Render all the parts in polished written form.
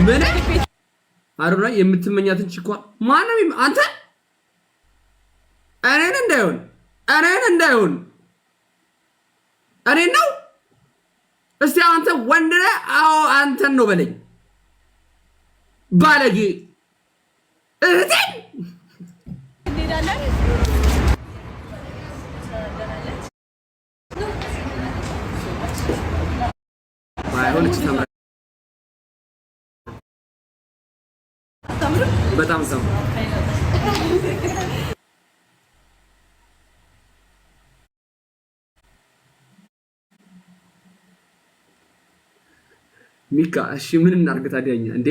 ምን አሩና የምትመኛትን ቺኳ ማንም አንተ እኔን እንዳይሆን እኔ ነው እስቲ አንተ ወንድ ነህ? አዎ አንተን ነው በለኝ ባለጌ እህቴ እንሄዳለን ባይሆን እቺ ታምር በጣም ሰው ሚካ እሺ ምን እናርግ ታዲያኛ እንዴ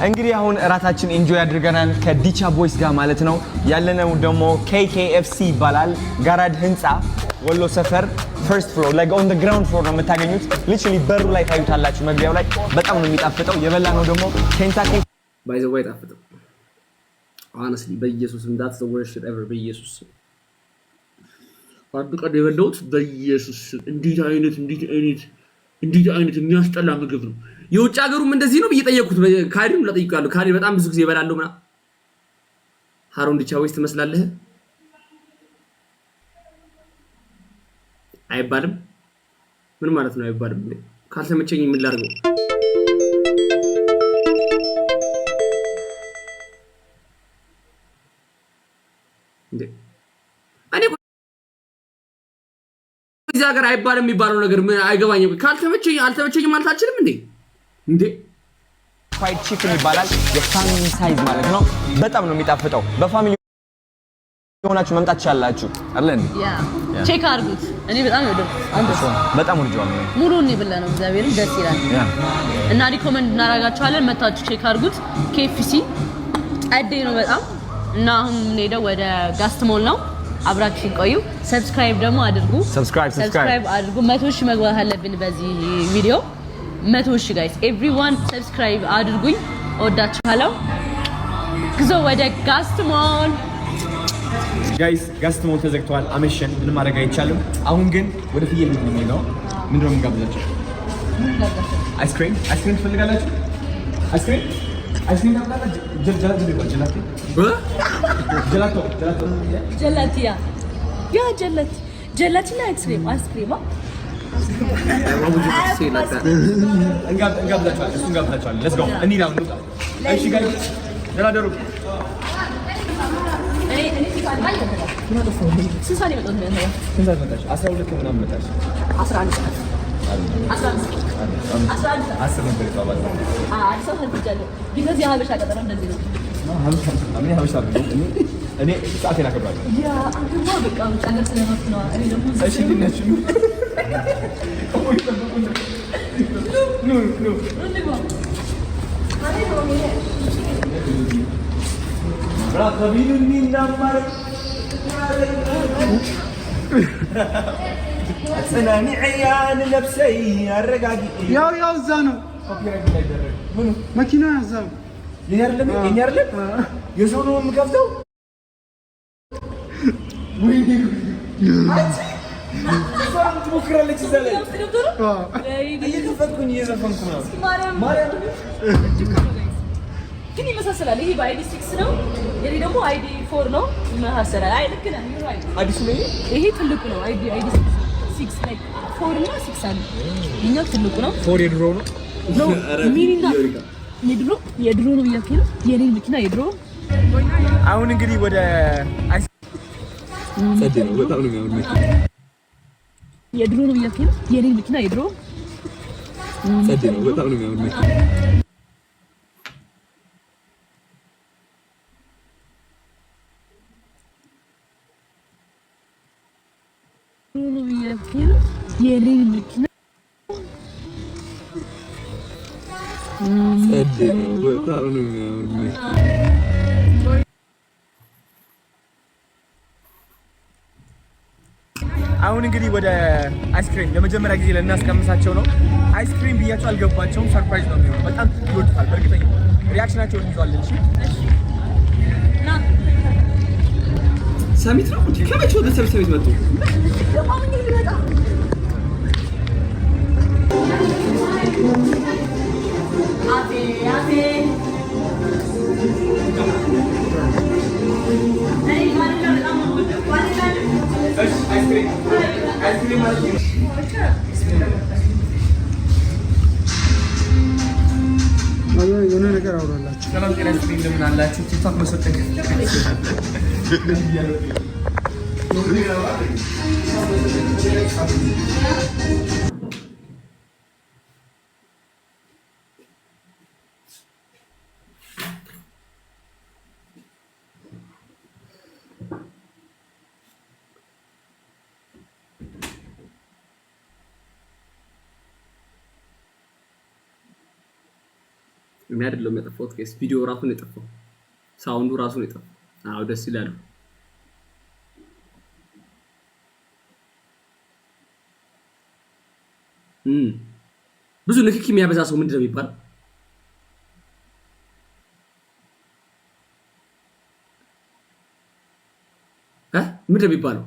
እንግዲህ አሁን እራታችን ኢንጆይ አድርገናል ከዲቻ ቦይስ ጋር ማለት ነው ያለነው ደግሞ KKFC ይባላል ጋራድ ህንጻ ወሎ ሰፈር ፈርስት ፍሎር like on the ground floor ነው የምታገኙት literally በሩ ላይ ታዩታላችሁ መግቢያው ላይ በጣም ነው የሚጣፍጠው የበላነው ደግሞ ኬንታኪ by the way ታፍጠው honestly በኢየሱስ that's the worst shit ever በኢየሱስ አጥቃ የበላሁት በኢየሱስ እንዴት አይነት የሚያስጠላ ምግብ ነው የውጭ ሀገሩም እንደዚህ ነው በየጠየቁት ካሪም ለጠይቃለሁ ካሪ በጣም ብዙ ጊዜ ይበላሉ ምና ሃሮን ዲቻ ወይስ ትመስላለህ አይባልም ምን ማለት ነው አይባልም ካልተመቸኝ ምን ላድርገው እንዴ እኔ እዚህ ሀገር አይባልም የሚባለው ነገር ምን አይገባኝም ካልተመቸኝ አልተመቸኝም ማለት አልችልም እንዴ ፍራይድ ቺክን ይባላል የፋሚሊ ሳይዝ ማለት ነው በጣም ነው የሚጣፍጠው በፋሚሊ ሆናችሁ መምጣት ይችላልላችሁ አይደል ያ ቼክ አድርጉት እኔ በጣም በጣም ወድጄዋለሁ ሙሉን ይብላ ነው እግዚአብሔርን ደስ ይላል እና ሪኮመንድ እናደርጋችኋለን መታችሁ ቼክ አድርጉት KFC ጸዴ ነው በጣም እና አሁን እንሄደው ወደ ጋስት ሞል ነው አብራችሁን ቆዩ ሰብስክራይብ ደግሞ አድርጉ ሰብስክራይብ አድርጉ 100 ሺህ መግባት አለብን በዚህ ቪዲዮ 100 ሺህ ጋይስ ኤቭሪዋን ሰብስክራይብ አድርጉኝ ወዳችኋለሁ ግዞ ወደ ጋስት ሞል ጋይስ ጋስት ሞል ተዘግቷል አመሸን ምን ማድረግ አይቻልም አሁን ግን ወደ ፍየል ቤት ነው የሚሄደው ምንድነው የምንጋብዛችሁ አይስክሪም ትፈልጋላችሁ አይስክሪም ታውቃላችሁ ጀላቲያ ያ ጀላቲና አይስክሪም እንጋብዛችኋለን እሱን ጋብዛችኋለን let's go እንሂድ አሁን እሺ ጋይስ ደራደሩ ስንት ይመጣል ነው 12 ምናምን መጣች 11 10 ነበር ይባባል አዲስ አበባ ሄጃለሁ ቢኮዝ የሀበሻ ቀጠሮ እንደዚህ ነው ሀበሻ እኔ ሰዓቴን አከብራለሁ ያ አንተማ በቃ ጫገር ስለማት ነው እኔ ደግሞ እሺ ልናችሁ ኖ راقبيني نمر أصنعني عيان لبسي الرقاقي يا زانو منو ماكينة زانو ينيرلم يسولو مكفتو ويني صارت بكرة لك سلام أي كفتكم يزفنكم مريم ግን ይመሳሰላል ይሄ በአይዲ 6 ነው የኔ ደግሞ አይዲ 4 ነው ይመሳሰላል አይ ልክ ነህ አዲሱ ነው ይሄ ትልቁ ነው አይዲ 6 like 4 እና 6 አለ ይሄኛው ትልቁ ነው 4 የድሮ ነው ነው ሚኒና የድሮ ነው ያከለ የኔ መኪና የድሮ አሁን እንግዲህ ወደ ጸዴ ነው በጣም ነው የሚያምር መኪና የድሮ ነው ያከለ የኔ መኪና የድሮ ጸዴ ነው በጣም ነው የሚያምር መኪና የኔ መኪና በጣም ነው የሚያምር አሁን እንግዲህ ወደ አይስክሪም ለመጀመሪያ ጊዜ ለናስቀምሳቸው ነው አይስክሪም ብያቸው አልገባቸውም ሰርፕራይዝ ነው የሚሆነው በጣም ይወዱታል በእርግጠኛ ሪአክሽናቸውን ይዟል እሺ ና ሰሚት ነው ከመቼ ወደ ሰሚት መጡ ለማንኛውም ይመጣ የሆነ ነገር አውራላችሁ። ሰላም ጤና ይስጥልኝ። እንደምን አላችሁ? ቲክቶክ መስወጠቅ እኔ አይደለም የጠፋሁት ከስ ቪዲዮ ራሱ ነው የጠፋው። ሳውንዱ ራሱ ነው የጠፋው። አዎ ደስ ይላል። ብዙ ንክኪ የሚያበዛ ሰው ምንድነው የሚባለው? ምንድነው የሚባለው?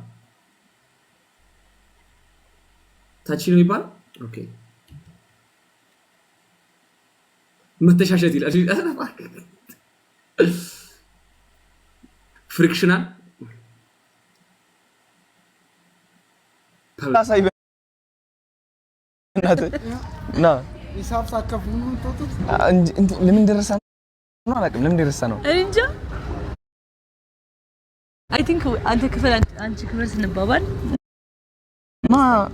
ታች ነው የሚባለው። ኦኬ መተሻሸት ይላል። ፍሪክሽናል ና ሂሳብ ሳከፍሉ ነው ተውት። ለምን ደረሰ ነው አላውቅም። ለምን ደረሰ ነው እንጃ። አይ ቲንክ አንተ ክፈል አንቺ ክፈል ስንባባል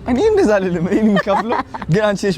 እኔ እንደዛ አይደለም። እኔ የምከፍለው ግን አንቺ ነሽ